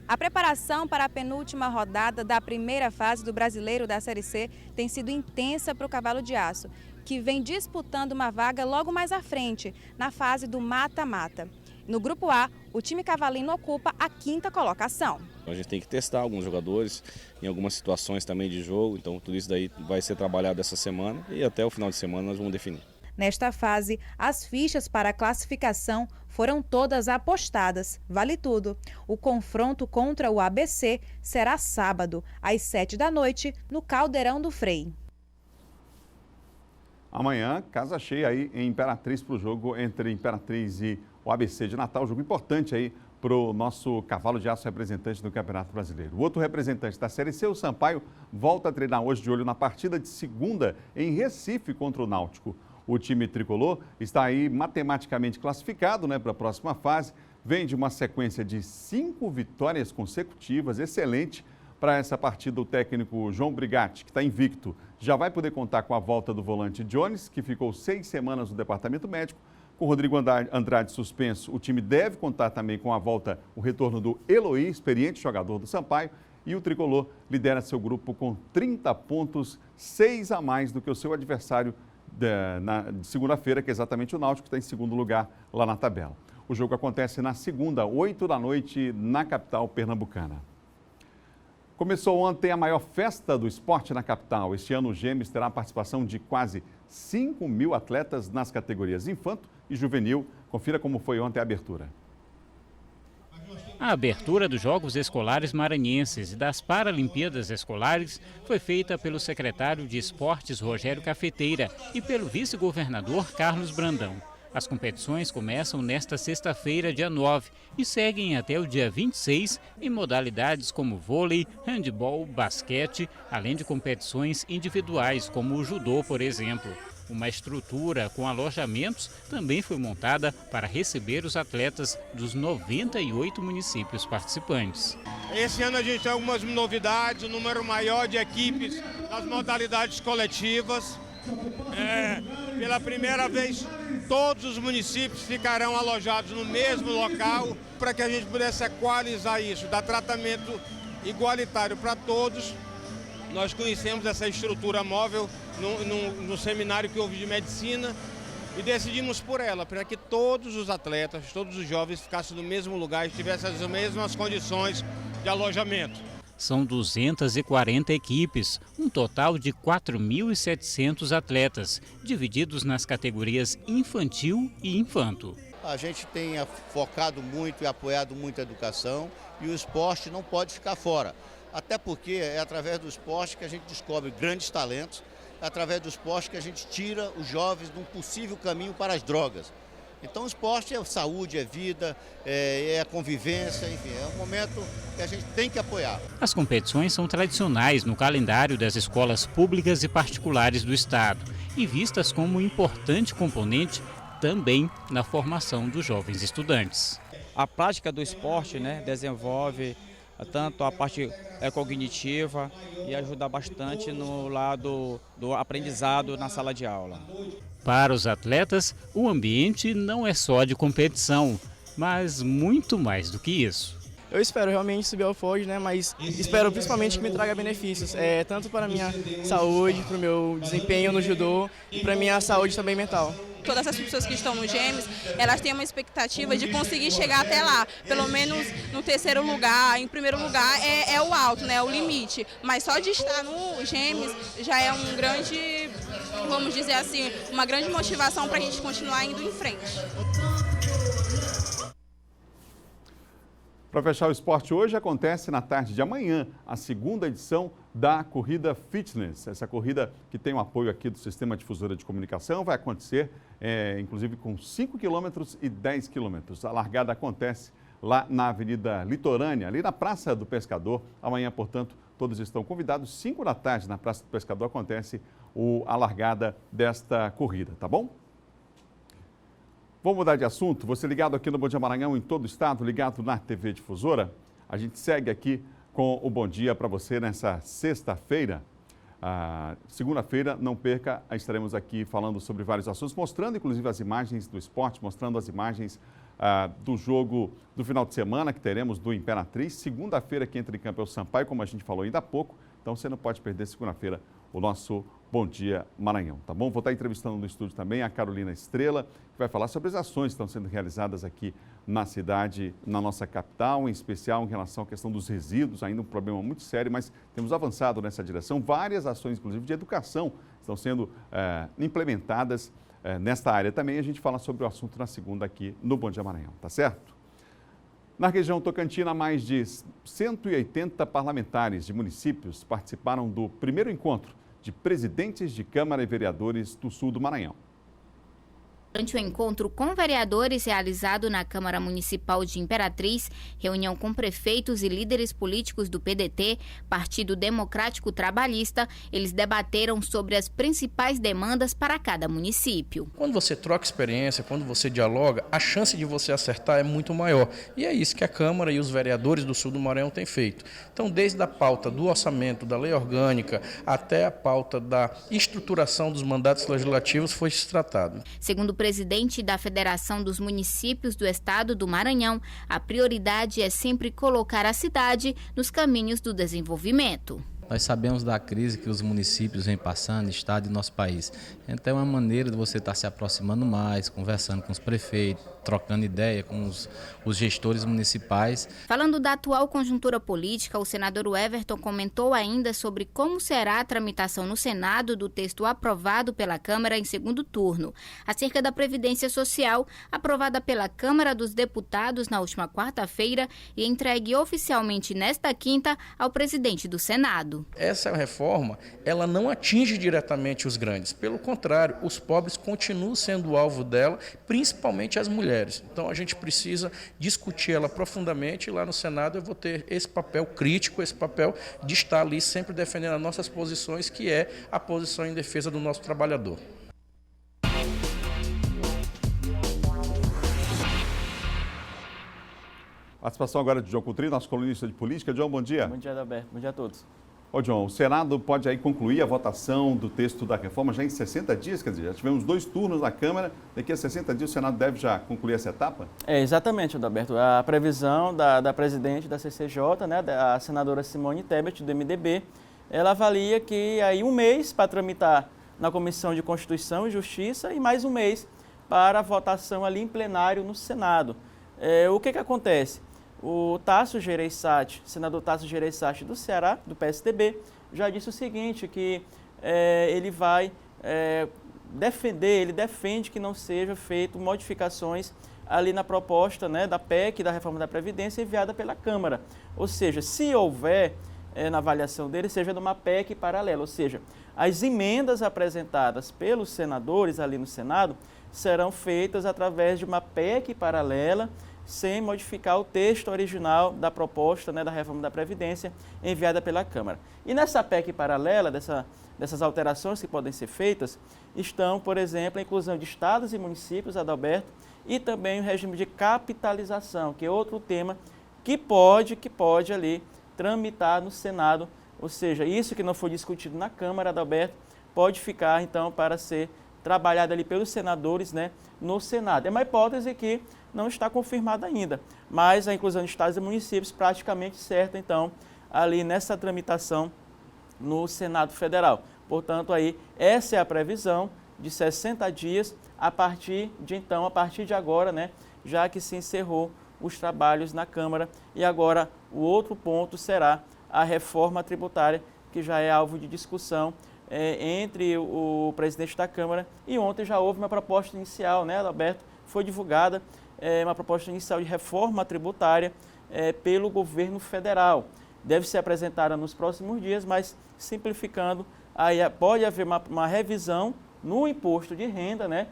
A preparação para a penúltima rodada da primeira fase do Brasileiro da Série C tem sido intensa para o Cavalo de Aço, que vem disputando uma vaga logo mais à frente, na fase do mata-mata. No Grupo A, o time cavalino ocupa a 5ª colocação. A gente tem que testar alguns jogadores em algumas situações também de jogo, então tudo isso daí vai ser trabalhado essa semana e até o final de semana nós vamos definir. Nesta fase, as fichas para a classificação foram todas apostadas. Vale tudo. O confronto contra o ABC será sábado, às 7 da noite, no Caldeirão do Frei. Amanhã, casa cheia aí em Imperatriz para o jogo entre Imperatriz e o ABC de Natal. Jogo importante aí para o nosso Cavalo de Aço representante do Campeonato Brasileiro. O outro representante da Série C, o Sampaio, volta a treinar hoje de olho na partida de segunda em Recife contra o Náutico. O time tricolor está aí matematicamente classificado, né, para a próxima fase. Vem de uma sequência de 5 vitórias consecutivas, excelente. Para essa partida, o técnico João Brigatti, que está invicto, já vai poder contar com a volta do volante Jones, que ficou 6 semanas no departamento médico. Com o Rodrigo Andrade suspenso, o time deve contar também com a volta, o retorno do Eloy, experiente jogador do Sampaio. E o tricolor lidera seu grupo com 30 pontos, 6 a mais do que o seu adversário de segunda-feira, que é exatamente o Náutico, que está em segundo lugar lá na tabela. O jogo acontece na segunda, 8 da noite, na capital pernambucana. Começou ontem a maior festa do esporte na capital. Este ano o Gêmeos terá a participação de quase 5.000 atletas nas categorias infanto e juvenil. Confira como foi ontem a abertura. A abertura dos Jogos Escolares Maranhenses e das Paralimpíadas Escolares foi feita pelo secretário de Esportes Rogério Cafeteira e pelo vice-governador Carlos Brandão. As competições começam nesta sexta-feira, dia 9, e seguem até o dia 26 em modalidades como vôlei, handebol, basquete, além de competições individuais como o judô, por exemplo. Uma estrutura com alojamentos também foi montada para receber os atletas dos 98 municípios participantes. Esse ano a gente tem algumas novidades, um número maior de equipes nas modalidades coletivas. Pela primeira vez, todos os municípios ficarão alojados no mesmo local para que a gente pudesse equalizar isso, dar tratamento igualitário para todos. Nós conhecemos essa estrutura móvel no seminário que houve de medicina e decidimos por ela, para que todos os atletas, todos os jovens ficassem no mesmo lugar e tivessem as mesmas condições de alojamento. São 240 equipes, um total de 4.700 atletas, divididos nas categorias infantil e infanto. A gente tem focado muito e apoiado muito a educação e o esporte não pode ficar fora. Até porque é através do esporte que a gente descobre grandes talentos, é através do esporte que a gente tira os jovens de um possível caminho para as drogas. Então o esporte é saúde, é vida, é convivência, enfim, é um momento que a gente tem que apoiar. As competições são tradicionais no calendário das escolas públicas e particulares do estado e vistas como um importante componente também na formação dos jovens estudantes. A prática do esporte, desenvolve tanto a parte cognitiva e ajuda bastante no lado do aprendizado na sala de aula. Para os atletas, o ambiente não é só de competição, mas muito mais do que isso. Eu espero realmente subir ao pódio, mas espero principalmente que me traga benefícios, tanto para a minha saúde, para o meu desempenho no judô e para a minha saúde também mental. Todas as pessoas que estão no Gêmeos, elas têm uma expectativa de conseguir chegar até lá, pelo menos no terceiro lugar. Em primeiro lugar é o alto, o limite, mas só de estar no Gêmeos já é um grande, vamos dizer assim, uma grande motivação para a gente continuar indo em frente. Para fechar o esporte, hoje acontece na tarde de amanhã a segunda edição da Corrida Fitness. Essa corrida que tem o apoio aqui do Sistema Difusora de Comunicação vai acontecer, inclusive, com 5 quilômetros e 10 quilômetros. A largada acontece lá na Avenida Litorânea, ali na Praça do Pescador. Amanhã, portanto, todos estão convidados. 5 da tarde, na Praça do Pescador, acontece a largada desta corrida, tá bom? Vamos mudar de assunto? Você ligado aqui no Bom Dia Maranhão, em todo o estado, ligado na TV Difusora. A gente segue aqui com o Bom Dia para você nessa sexta-feira. Segunda-feira, não perca, estaremos aqui falando sobre vários assuntos, mostrando inclusive as imagens do esporte, mostrando as imagens do jogo do final de semana que teremos do Imperatriz. Segunda-feira que entra em campo é o Sampaio, como a gente falou ainda há pouco. Então você não pode perder segunda-feira o nosso Bom Dia Maranhão, tá bom? Vou estar entrevistando no estúdio também a Carolina Estrela, que vai falar sobre as ações que estão sendo realizadas aqui na cidade, na nossa capital, em especial em relação à questão dos resíduos, ainda um problema muito sério, mas temos avançado nessa direção. Várias ações, inclusive de educação, estão sendo implementadas nesta área. Também a gente fala sobre o assunto na segunda aqui no Bom Dia Maranhão, tá certo? Na região Tocantina, mais de 180 parlamentares de municípios participaram do primeiro encontro de presidentes de Câmara e vereadores do sul do Maranhão. Durante o encontro com vereadores realizado na Câmara Municipal de Imperatriz, reunião com prefeitos e líderes políticos do PDT, Partido Democrático Trabalhista, eles debateram sobre as principais demandas para cada município. Quando você troca experiência, quando você dialoga, a chance de você acertar é muito maior. E é isso que a Câmara e os vereadores do sul do Maranhão têm feito. Então, desde a pauta do orçamento, da lei orgânica, até a pauta da estruturação dos mandatos legislativos foi se tratado. Segundo o presidente da Federação dos Municípios do Estado do Maranhão, a prioridade é sempre colocar a cidade nos caminhos do desenvolvimento. Nós sabemos da crise que os municípios vêm passando, estado e nosso país. Então é uma maneira de você estar se aproximando mais, conversando com os prefeitos, trocando ideia com os gestores municipais. Falando da atual conjuntura política, o senador Everton comentou ainda sobre como será a tramitação no Senado do texto aprovado pela Câmara em segundo turno, acerca da Previdência Social, aprovada pela Câmara dos Deputados na última quarta-feira e entregue oficialmente nesta quinta ao presidente do Senado. Essa reforma, ela não atinge diretamente os grandes. Pelo contrário, os pobres continuam sendo alvo dela, principalmente as mulheres. Então a gente precisa discutir ela profundamente e lá no Senado eu vou ter esse papel crítico, esse papel de estar ali sempre defendendo as nossas posições, que é a posição em defesa do nosso trabalhador. Participação agora de João Coutrinho, nosso colunista de política. João, bom dia. Bom dia, Adalberto. Bom dia a todos. Ô, João, o Senado pode aí concluir a votação do texto da reforma já em 60 dias? Quer dizer, já tivemos 2 turnos na Câmara, daqui a 60 dias o Senado deve já concluir essa etapa? Exatamente, Adalberto. A previsão da presidente da CCJ, né, a senadora Simone Tebet, do MDB, ela avalia que aí 1 mês para tramitar na Comissão de Constituição e Justiça e mais 1 mês para a votação ali em plenário no Senado. O que acontece? O Tasso Gereissati, senador Tasso Gereissati do Ceará, do PSDB, já disse o seguinte, que ele vai ele defende que não sejam feitas modificações ali na proposta, né, da PEC, da reforma da Previdência, enviada pela Câmara. Ou seja, se houver, na avaliação dele, seja numa PEC paralela, ou seja, as emendas apresentadas pelos senadores ali no Senado serão feitas através de uma PEC paralela, sem modificar o texto original da proposta, né, da reforma da Previdência enviada pela Câmara. E nessa PEC paralela, dessas alterações que podem ser feitas, estão, por exemplo, a inclusão de estados e municípios, Adalberto, e também o regime de capitalização, que é outro tema que pode ali tramitar no Senado, ou seja, isso que não foi discutido na Câmara, Adalberto, pode ficar, então, para ser trabalhado ali pelos senadores, né, no Senado. É uma hipótese que não está confirmada ainda, mas a inclusão de estados e municípios praticamente certa, então, ali nessa tramitação no Senado Federal. Portanto, aí, essa é a previsão de 60 dias a partir de agora, né, já que se encerrou os trabalhos na Câmara. E agora, o outro ponto será a reforma tributária, que já é alvo de discussão entre o presidente da Câmara, e ontem já houve uma proposta inicial, né, Alberto, foi divulgada uma proposta inicial de reforma tributária pelo governo federal. Deve ser apresentada nos próximos dias, mas simplificando, aí pode haver uma revisão no imposto de renda, né?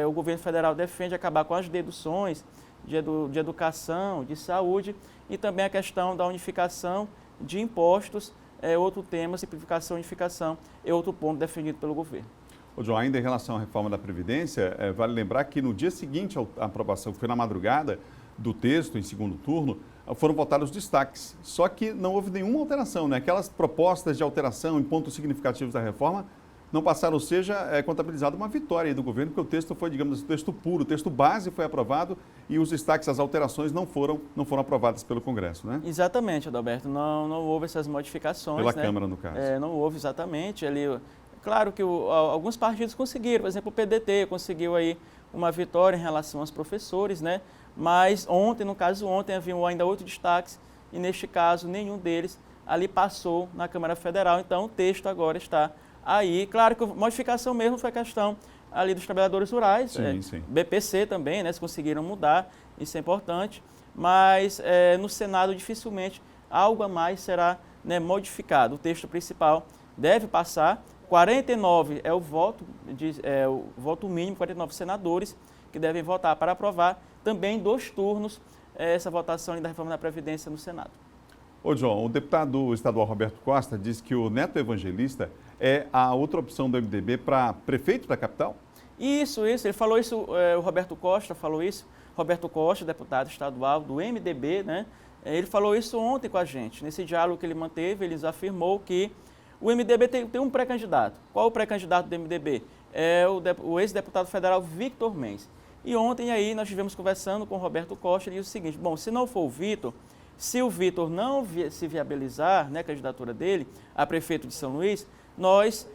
O governo federal defende acabar com as deduções de educação, de saúde, e também a questão da unificação de impostos. Outro tema, simplificação e unificação, é outro ponto defendido pelo governo. Ô, João, ainda em relação à reforma da Previdência, vale lembrar que no dia seguinte à aprovação, que foi na madrugada do texto, em segundo turno, foram votados os destaques. Só que não houve nenhuma alteração, né? Aquelas propostas de alteração em pontos significativos da reforma não passaram, ou seja, contabilizada uma vitória aí do governo, porque o texto foi, digamos assim, texto puro, o texto base foi aprovado e os destaques, as alterações não foram aprovadas pelo Congresso, né? Exatamente, Adalberto, não houve essas modificações. Pela né? Câmara, no caso. Não houve exatamente. Claro que alguns partidos conseguiram, por exemplo, o PDT conseguiu aí uma vitória em relação aos professores, né? Mas ontem havia ainda 8 destaques e neste caso nenhum deles ali passou na Câmara Federal, então o texto agora está aí. Claro que a modificação mesmo foi a questão ali dos trabalhadores rurais, sim. BPC também, né? Eles conseguiram mudar, isso é importante, mas no Senado dificilmente algo a mais será, né, modificado. O texto principal deve passar. 49 é o voto mínimo, 49 senadores que devem votar para aprovar, também em 2 turnos, essa votação da reforma da Previdência no Senado. Ô, João, o deputado estadual Roberto Costa diz que o Neto Evangelista é a outra opção do MDB para prefeito da capital? Isso, ele falou isso, o Roberto Costa falou isso, Roberto Costa, deputado estadual do MDB, né? Ele falou isso ontem com a gente, nesse diálogo que ele manteve, ele afirmou que o MDB tem um pré-candidato. Qual o pré-candidato do MDB? É o ex-deputado federal Victor Mendes. E ontem aí nós estivemos conversando com o Roberto Costa e ele disse o seguinte, bom, se não for o Victor, Se o Vitor não se viabilizar, né, a candidatura dele a prefeito de São Luís, nós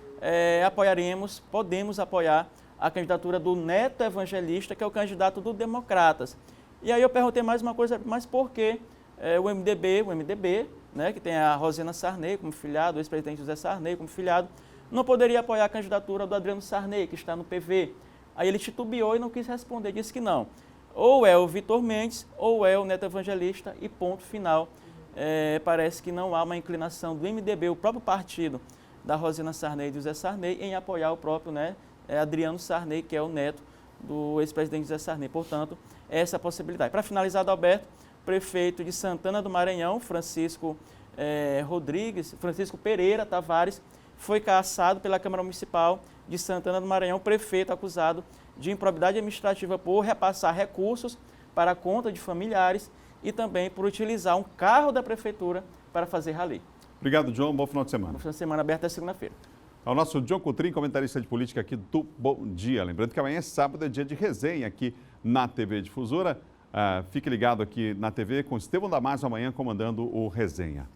podemos apoiar a candidatura do Neto Evangelista, que é o candidato do Democratas. E aí eu perguntei mais uma coisa, mas por que o MDB, né, que tem a Rosina Sarney como filiado, o ex-presidente José Sarney como filiado, não poderia apoiar a candidatura do Adriano Sarney, que está no PV? Aí ele titubeou e não quis responder, disse que não. Ou é o Vitor Mendes, ou é o Neto Evangelista, e ponto final. Parece que não há uma inclinação do MDB, o próprio partido da Rosina Sarney e do José Sarney, em apoiar o próprio, né, Adriano Sarney, que é o neto do ex-presidente José Sarney. Portanto, essa é a possibilidade. Para finalizar, Adalberto, prefeito de Santana do Maranhão, Francisco Pereira Tavares, foi cassado pela Câmara Municipal de Santana do Maranhão, prefeito acusado de improbidade administrativa por repassar recursos para a conta de familiares e também por utilizar um carro da prefeitura para fazer rally. Obrigado, John. Bom final de semana. Bom final de semana, aberto até segunda-feira. Ao nosso John Coutrin, comentarista de política aqui do Bom Dia. Lembrando que amanhã é sábado, é dia de resenha aqui na TV Difusora. Fique ligado aqui na TV com Estevão Damasio amanhã comandando o Resenha.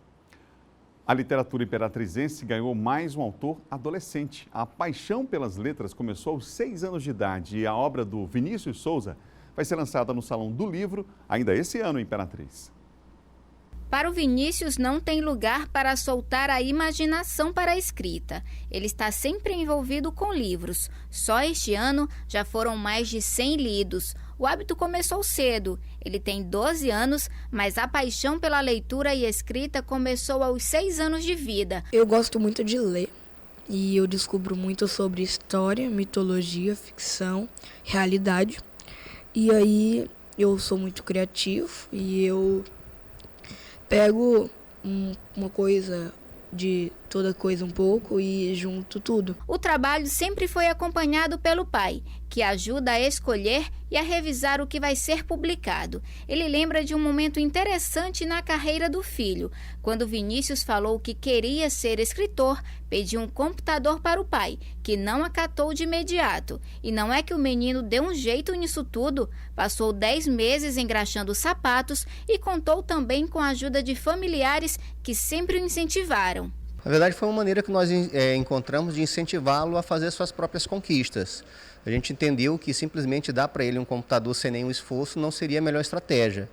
A literatura imperatrizense ganhou mais um autor adolescente. A paixão pelas letras começou aos 6 anos de idade e a obra do Vinícius Souza vai ser lançada no Salão do Livro ainda esse ano, Imperatriz. Para o Vinícius, não tem lugar para soltar a imaginação para a escrita. Ele está sempre envolvido com livros. Só este ano já foram mais de 100 lidos. O hábito começou cedo. Ele tem 12 anos, mas a paixão pela leitura e escrita começou aos 6 anos de vida. Eu gosto muito de ler e eu descubro muito sobre história, mitologia, ficção, realidade. E aí eu sou muito criativo e eu pego uma coisa de toda coisa um pouco e junto tudo. O trabalho sempre foi acompanhado pelo pai, que ajuda a escolher e a revisar o que vai ser publicado. Ele lembra de um momento interessante na carreira do filho. Quando Vinícius falou que queria ser escritor, pediu um computador para o pai, que não acatou de imediato. E não é que o menino deu um jeito nisso tudo. Passou 10 meses engraxando sapatos e contou também com a ajuda de familiares que sempre o incentivaram. Na verdade, foi uma maneira que nós encontramos de incentivá-lo a fazer suas próprias conquistas. A gente entendeu que simplesmente dar para ele um computador sem nenhum esforço não seria a melhor estratégia.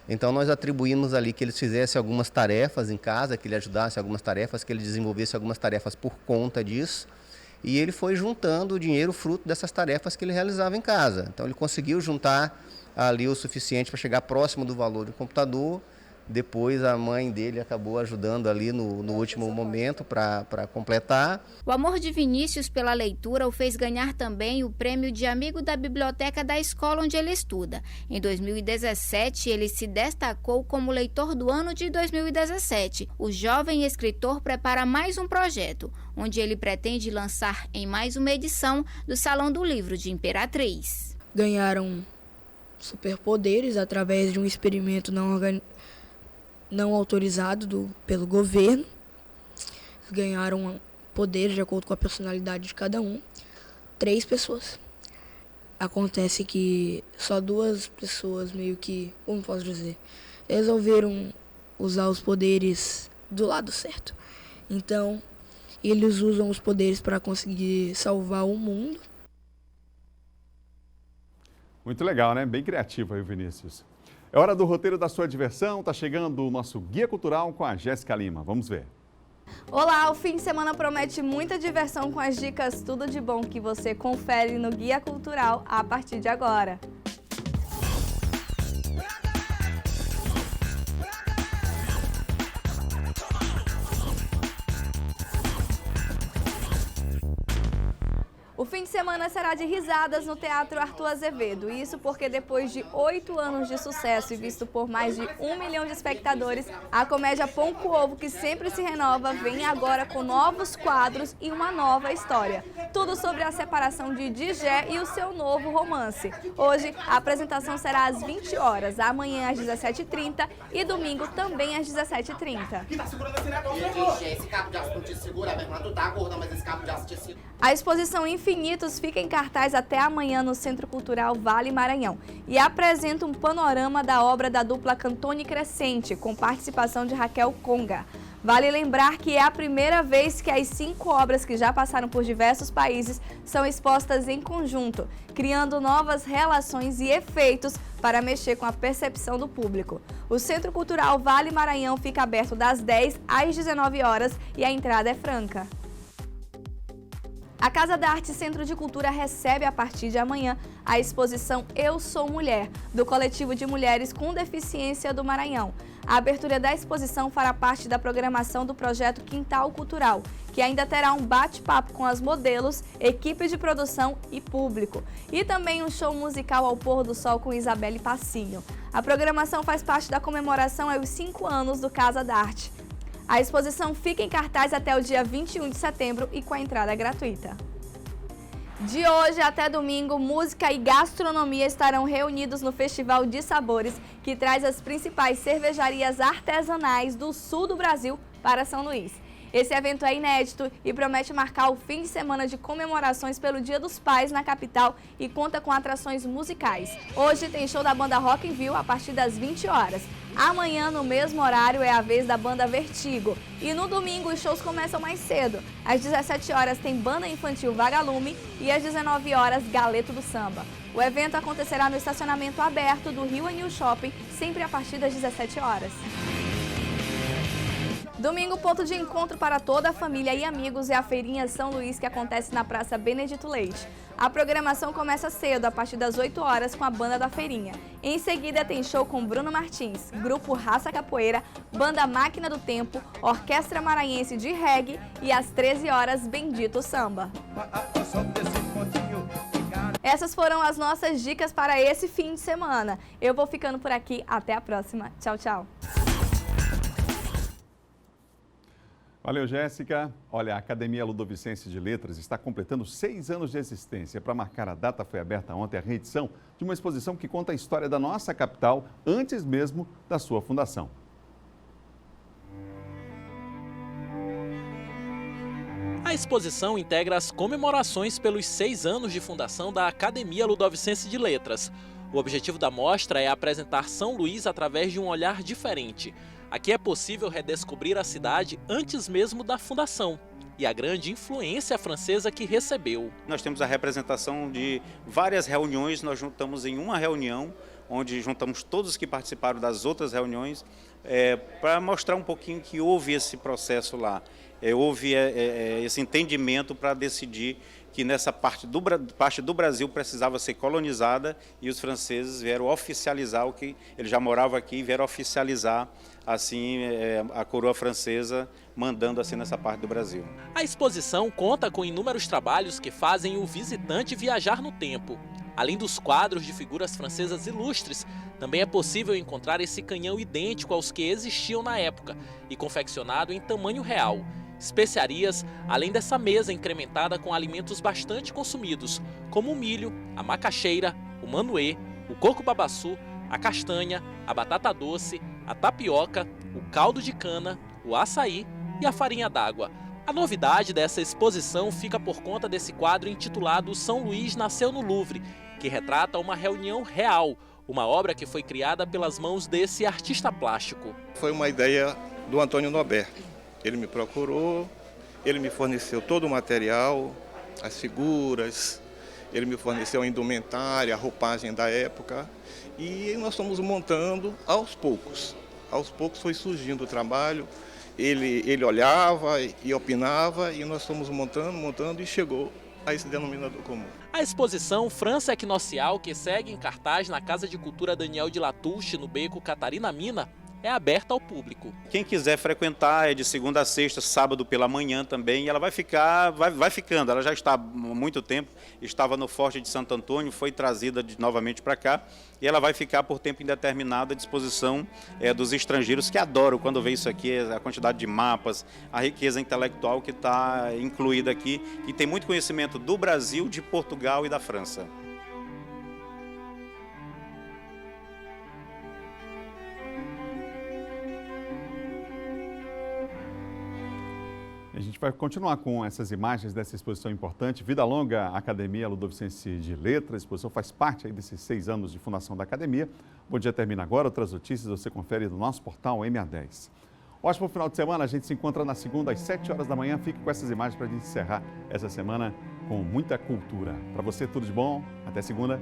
Então nós atribuímos ali que ele fizesse algumas tarefas em casa, que ele ajudasse algumas tarefas, que ele desenvolvesse algumas tarefas por conta disso. E ele foi juntando o dinheiro fruto dessas tarefas que ele realizava em casa. Então ele conseguiu juntar ali o suficiente para chegar próximo do valor do computador. Depois a mãe dele acabou ajudando ali no último momento para completar. O amor de Vinícius pela leitura o fez ganhar também o prêmio de amigo da biblioteca da escola onde ele estuda. Em 2017, ele se destacou como leitor do ano de 2017. O jovem escritor prepara mais um projeto, onde ele pretende lançar em mais uma edição do Salão do Livro de Imperatriz. Ganharam superpoderes através de um experimento não autorizado pelo governo. Ganharam poderes de acordo com a personalidade de cada um. 3 pessoas. Acontece que só 2 pessoas meio que, como posso dizer, resolveram usar os poderes do lado certo. Então, eles usam os poderes para conseguir salvar o mundo. Muito legal, né? Bem criativo aí o Vinícius. É hora do roteiro da sua diversão. Está chegando o nosso Guia Cultural com a Jéssica Lima. Vamos ver. Olá, o fim de semana promete muita diversão com as dicas tudo de bom que você confere no Guia Cultural a partir de agora. O fim de semana será de risadas no Teatro Arthur Azevedo. Isso porque depois de 8 anos de sucesso e visto por mais de 1 milhão de espectadores, a comédia Pão com Ovo, que sempre se renova, vem agora com novos quadros e uma nova história. Tudo sobre a separação de Digé e o seu novo romance. Hoje, a apresentação será às 20 horas, amanhã às 17h30 e domingo também às 17h30. Esse cabo de aço não te segura, minha irmã, tu tá gorda, mas esse cabo de aço te segura. A exposição Infinito Bonitos fica em cartaz até amanhã no Centro Cultural Vale Maranhão e apresenta um panorama da obra da dupla Cantone Crescente, com participação de Raquel Conga. Vale lembrar que é a primeira vez que as 5 obras que já passaram por diversos países são expostas em conjunto, criando novas relações e efeitos para mexer com a percepção do público. O Centro Cultural Vale Maranhão fica aberto das 10 às 19 horas e a entrada é franca. A Casa da Arte Centro de Cultura recebe a partir de amanhã a exposição Eu Sou Mulher, do coletivo de mulheres com deficiência do Maranhão. A abertura da exposição fará parte da programação do projeto Quintal Cultural, que ainda terá um bate-papo com as modelos, equipe de produção e público. E também um show musical ao pôr do sol com Isabelle Passinho. A programação faz parte da comemoração aos 5 anos do Casa da Arte. A exposição fica em cartaz até o dia 21 de setembro e com a entrada gratuita. De hoje até domingo, música e gastronomia estarão reunidos no Festival de Sabores, que traz as principais cervejarias artesanais do sul do Brasil para São Luís. Esse evento é inédito e promete marcar o fim de semana de comemorações pelo Dia dos Pais na capital e conta com atrações musicais. Hoje tem show da banda Rock in Rio a partir das 20 horas. Amanhã, no mesmo horário, é a vez da banda Vertigo. E no domingo, os shows começam mais cedo. Às 17 horas tem banda infantil Vagalume e às 19 horas, Galeto do Samba. O evento acontecerá no estacionamento aberto do Rio Anil Shopping, sempre a partir das 17 horas. Domingo, ponto de encontro para toda a família e amigos é a Feirinha São Luís, que acontece na Praça Benedito Leite. A programação começa cedo, a partir das 8 horas, com a banda da Feirinha. Em seguida, tem show com Bruno Martins, Grupo Raça Capoeira, Banda Máquina do Tempo, Orquestra Maranhense de Reggae e às 13 horas, Bendito Samba. Essas foram as nossas dicas para esse fim de semana. Eu vou ficando por aqui, até a próxima. Tchau, tchau. Valeu, Jéssica. Olha, a Academia Ludovicense de Letras está completando 6 anos de existência. Para marcar a data, foi aberta ontem a reedição de uma exposição que conta a história da nossa capital antes mesmo da sua fundação. A exposição integra as comemorações pelos 6 anos de fundação da Academia Ludovicense de Letras. O objetivo da mostra é apresentar São Luís através de um olhar diferente. Aqui é possível redescobrir a cidade antes mesmo da fundação e a grande influência francesa que recebeu. Nós temos a representação de várias reuniões, nós juntamos em uma reunião, onde juntamos todos que participaram das outras reuniões, para mostrar um pouquinho que houve esse processo lá, houve esse entendimento para decidir que nessa parte do Brasil precisava ser colonizada e os franceses vieram oficializar o que eles já moravam aqui e vieram oficializar assim a coroa francesa mandando assim nessa parte do Brasil. A exposição conta com inúmeros trabalhos que fazem o visitante viajar no tempo. Além dos quadros de figuras francesas ilustres, também é possível encontrar esse canhão idêntico aos que existiam na época e confeccionado em tamanho real. Especiarias, além dessa mesa incrementada com alimentos bastante consumidos, como o milho, a macaxeira, o manoê, o coco babaçu, a castanha, a batata doce, a tapioca, o caldo de cana, o açaí e a farinha d'água. A novidade dessa exposição fica por conta desse quadro intitulado São Luís Nasceu no Louvre, que retrata uma reunião real, uma obra que foi criada pelas mãos desse artista plástico. Foi uma ideia do Antônio Norberto. Ele me procurou, ele me forneceu todo o material, as figuras, ele me forneceu a indumentária, a roupagem da época e nós fomos montando aos poucos. Aos poucos foi surgindo o trabalho, ele olhava e opinava e nós fomos montando e chegou a esse denominador comum. A exposição França Equinocial, que segue em cartaz na Casa de Cultura Daniel de Latouche, no Beco Catarina Mina, é aberta ao público. Quem quiser frequentar é de segunda a sexta, sábado pela manhã também, e ela vai ficando, ela já está há muito tempo, estava no Forte de Santo Antônio, foi trazida novamente para cá, e ela vai ficar por tempo indeterminado à disposição dos estrangeiros que adoram quando vê isso aqui, a quantidade de mapas, a riqueza intelectual que está incluída aqui, e tem muito conhecimento do Brasil, de Portugal e da França. A gente vai continuar com essas imagens dessa exposição importante. Vida Longa Academia Ludovicense de Letras. A exposição faz parte aí desses 6 anos de fundação da academia. Bom Dia termina agora. Outras notícias você confere no nosso portal MA10. Ótimo final de semana. A gente se encontra na segunda às 7 horas da manhã. Fique com essas imagens para a gente encerrar essa semana com muita cultura. Para você, tudo de bom. Até segunda.